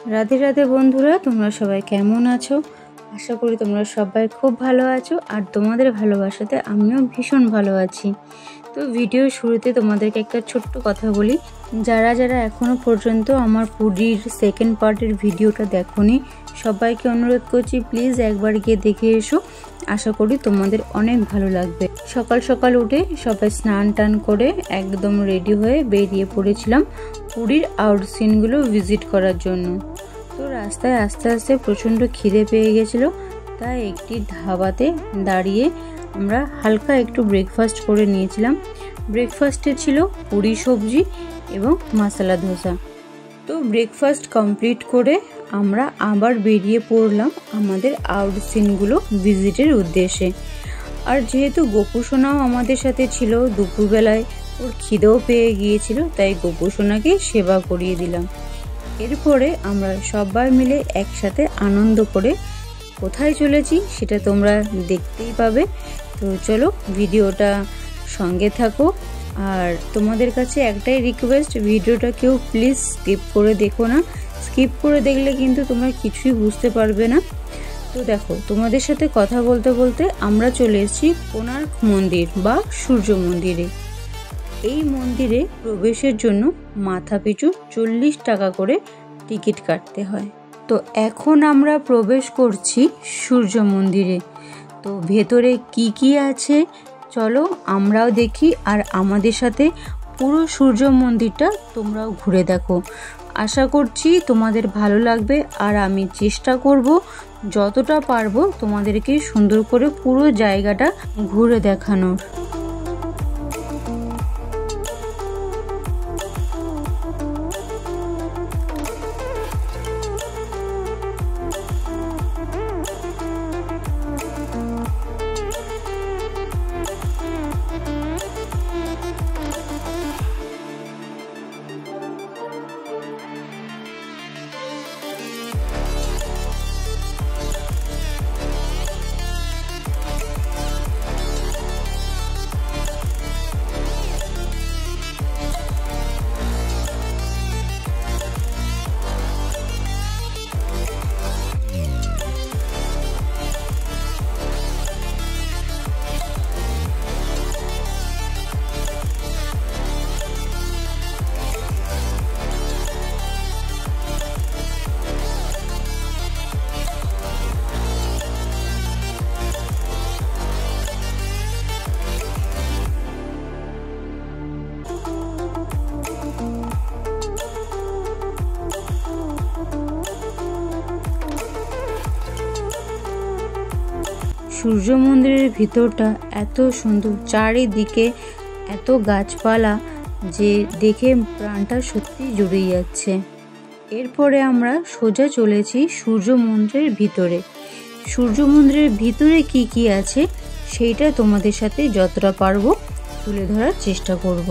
রাধে রাধে বন্ধুরা, তোমরা সবাই কেমন আছো? আশা করি তোমরা সবাই খুব ভালো আছো, আর তোমাদের ভালোবাসাতে আমিও ভীষণ ভালো আছি। তো ভিডিও শুরুতে তোমাদেরকে একটা ছোট্ট কথা বলি, যারা যারা এখনও পর্যন্ত আমার পুরীর সেকেন্ড পার্টের ভিডিওটা দেখোনি, সবাইকে অনুরোধ করছি প্লিজ একবার গিয়ে দেখে এসো। আশা করি তোমাদের অনেক ভালো লাগবে। সকাল সকাল উঠে সবাই স্নান টান করে একদম রেডি হয়ে বেরিয়ে পড়েছিলাম পুরীর আউট সিনগুলো ভিজিট করার জন্য। তো রাস্তায় আস্তে আস্তে প্রচণ্ড খিদে পেয়ে গেছিলো, তাই একটি ধাবাতে দাঁড়িয়ে আমরা হালকা একটু ব্রেকফাস্ট করে নিয়েছিলাম। ব্রেকফাস্টে ছিল পুরি সবজি এবং মশলা ধোসা। তো ব্রেকফাস্ট কমপ্লিট করে আমরা আবার বেরিয়ে পড়লাম আমাদের আউট সিনগুলো ভিজিটের উদ্দেশ্যে। আর যেহেতু গোপুসোনাও আমাদের সাথে ছিল, দুপুরবেলায় ওর খিদেও পেয়ে গিয়েছিল, তাই গোপুসোনাকে সেবা করিয়ে দিলাম। এরপরে আমরা সবাই মিলে একসাথে আনন্দ করে কোথায় চলেছি সেটা তোমরা দেখতেই পাবে। তো চলো ভিডিওটা সঙ্গে থাকো। আর তোমাদের কাছে একটাই রিকোয়েস্ট, ভিডিওটা কেউ প্লিজ স্কিপ করে দেখো না। স্কিপ করে দেখলে কিন্তু তোমরা কিছুই বুঝতে পারবে না। তো দেখো, তোমাদের সাথে কথা বলতে বলতে আমরা চলে এসেছি কোণার্ক মন্দির বা সূর্য মন্দিরে। এই মন্দিরে প্রবেশের জন্য মাথাপিছু 40 টাকা করে টিকিট কাটতে হয়। তো এখন আমরা প্রবেশ করছি সূর্য মন্দিরে। তো ভেতরে কি কি আছে চলো আমরাও দেখি, আর আমাদের সাথে পুরো সূর্য মন্দিরটা তোমরাও ঘুরে দেখো। আশা করছি তোমাদের ভালো লাগবে, আর আমি চেষ্টা করব যতটা পারবো তোমাদেরকে সুন্দর করে পুরো জায়গাটা ঘুরে দেখানোর। সূর্য মন্দিরের ভিতরটা এত সুন্দর, চারিদিকে এত গাছপালা যে দেখে প্রাণটা সত্যি জুড়ে যাচ্ছে। এরপরে আমরা সোজা চলেছি সূর্য মন্দিরের ভিতরে। সূর্য মন্দিরের ভিতরে কি কি আছে সেইটা তোমাদের সাথে যতটা পারবো তুলে ধরার চেষ্টা করব।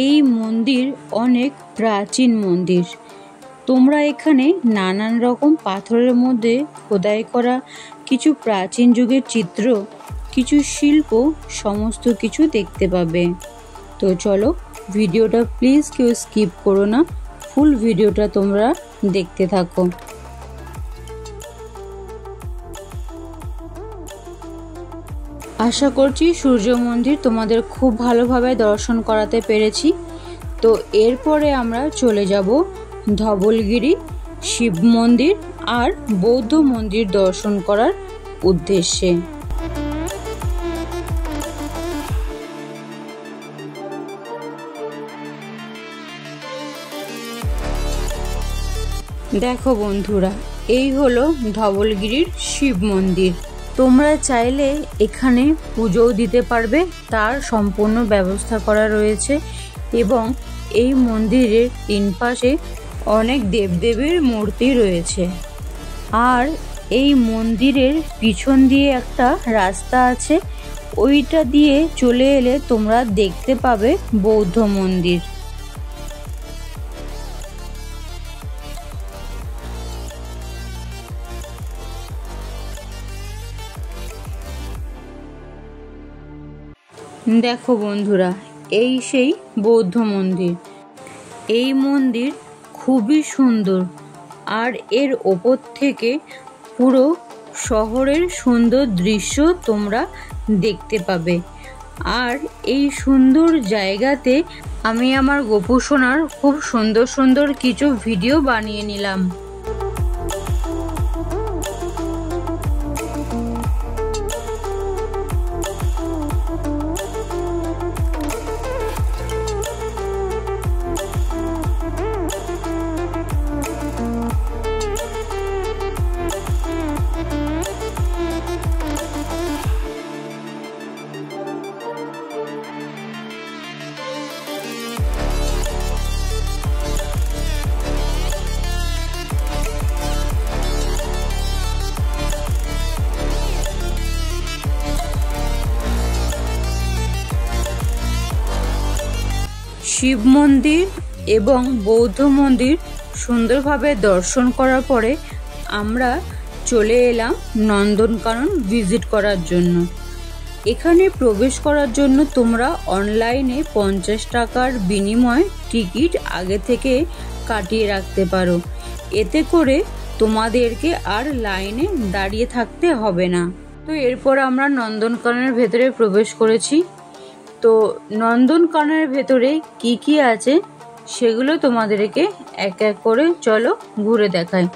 এই মন্দির অনেক প্রাচীন মন্দির। তোমরা এখানে নানান রকম পাথরের মধ্যে খোদাই করা কিছু প্রাচীন যুগের চিত্র, কিছু শিল্প, সমস্ত কিছু দেখতে পাবে। তো চলো ভিডিওটা প্লিজ কেউ স্কিপ করো না, ফুল ভিডিওটা তোমরা দেখতে থাকো। আশা করছি সূর্য মন্দির তোমাদের খুব ভালোভাবে দর্শন করাতে পেরেছি। তো এরপরে আমরা চলে যাব ধবলগিরি শিব মন্দির আর বৌদ্ধ মন্দির দর্শন করার উদ্দেশ্যে। দেখো বন্ধুরা, এই হলো ধবলগিরির শিব মন্দির। তোমরা চাইলে এখানে পুজোও দিতে পারবে, তার সম্পূর্ণ ব্যবস্থা করা রয়েছে। এবং এই মন্দিরের তিন পাশে অনেক দেবদেবীর মূর্তি রয়েছে। আর এই মন্দিরের পিছন দিয়ে একটা রাস্তা আছে, ওইটা দিয়ে চলে এলে তোমরা দেখতে পাবে বৌদ্ধ মন্দির। দেখো বন্ধুরা, এই সেই বৌদ্ধ মন্দির। এই মন্দির খুবই সুন্দর, আর এর ওপর থেকে পুরো শহরের সুন্দর দৃশ্য তোমরা দেখতে পাবে। আর এই সুন্দর জায়গাতে আমি আমার গোপু সোনার খুব সুন্দর সুন্দর কিছু ভিডিও বানিয়ে নিলাম। শিব মন্দির এবং বৌদ্ধ মন্দির সুন্দরভাবে দর্শন করার পরে আমরা চলে এলাম নন্দনকানন ভিজিট করার জন্য। এখানে প্রবেশ করার জন্য তোমরা অনলাইনে 50 টাকার বিনিময়ে টিকিট আগে থেকে কাটিয়ে রাখতে পারো। এতে করে তোমাদেরকে আর লাইনে দাঁড়িয়ে থাকতে হবে না। তো এরপর আমরা নন্দনকাননের ভেতরে প্রবেশ করেছি। তো নন্দনকাননের ভেতরে কি কি আছে সেগুলো তোমাদেরকে এক এক করে চলো ঘুরে দেখাই।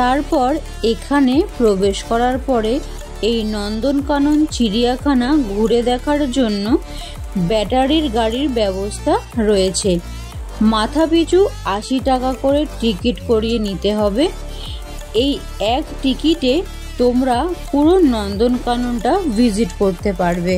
তারপর এখানে প্রবেশ করার পরে এই নন্দনকানন চিড়িয়াখানা ঘুরে দেখার জন্য ব্যাটারির গাড়ির ব্যবস্থা রয়েছে। মাথাপিছু 80 টাকা করে টিকিট করিয়ে নিতে হবে। এই এক টিকিটে তোমরা পুরো নন্দনকাননটা ভিজিট করতে পারবে।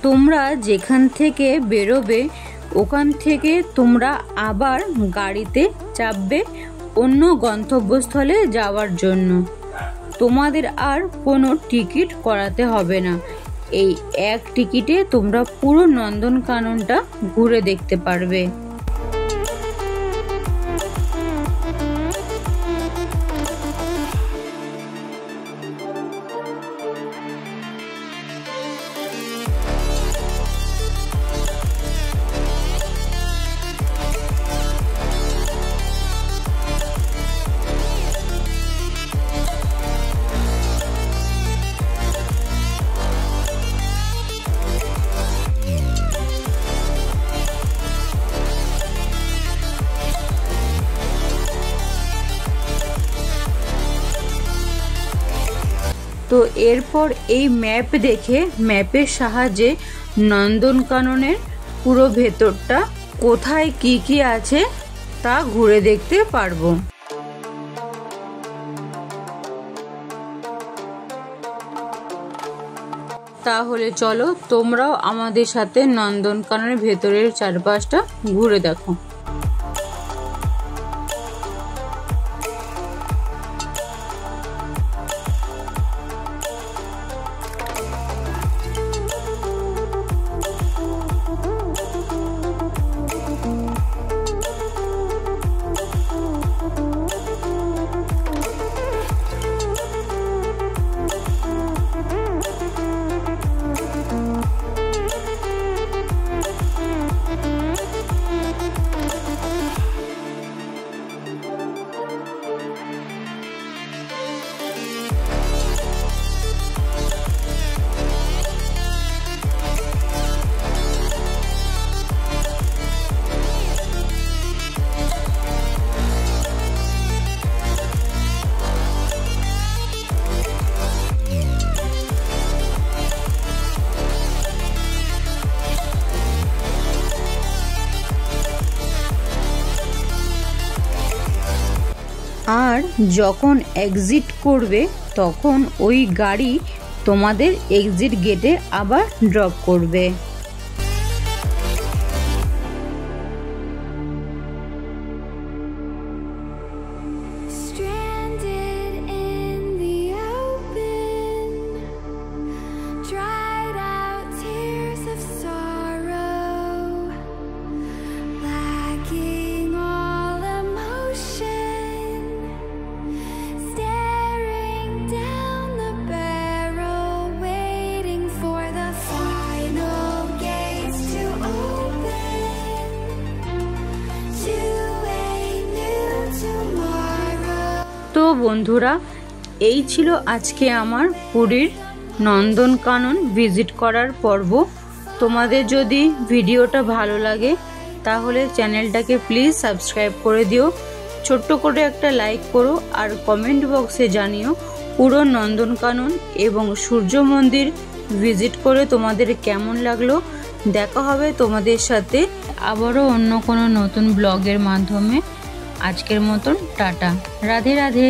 তোমরা যেখান থেকে বেরোবে ওখান থেকে তোমরা আবার গাড়িতে চাপবে অন্য গন্তব্যস্থলে যাওয়ার জন্য। তোমাদের আর কোনো টিকিট করাতে হবে না। এই এক টিকিটে তোমরা পুরো নন্দনকাননটা ঘুরে দেখতে পারবে। তো এরপর এই ম্যাপ দেখে ম্যাপের সাহায্যে নন্দনকাননের পুরো ভেতরটা কোথায় কি কি আছে তা ঘুরে দেখতে পারবো। তাহলে চলো তোমরাও আমাদের সাথে নন্দনকাননের ভেতরের চারপাশটা ঘুরে দেখো। আর যখন এক্সিট করবে তখন ওই গাড়ি তোমাদের এক্সিট গেটে আবার ড্রপ করবে। তো বন্ধুরা, এই ছিল আজকে আমার পুরীর নন্দনকানন ভিজিট করার পর্ব। তোমাদের যদি ভিডিওটা ভালো লাগে তাহলে চ্যানেলটাকে প্লিজ সাবস্ক্রাইব করে দিও, ছোট্ট করে একটা লাইক করো আর কমেন্ট বক্সে জানিও পুরো নন্দনকানন এবং সূর্য মন্দির ভিজিট করে তোমাদের কেমন লাগলো। দেখা হবে তোমাদের সাথে আবারও অন্য কোনো নতুন ব্লগের মাধ্যমে। আজকের মতন টাটা, রাধে রাধে।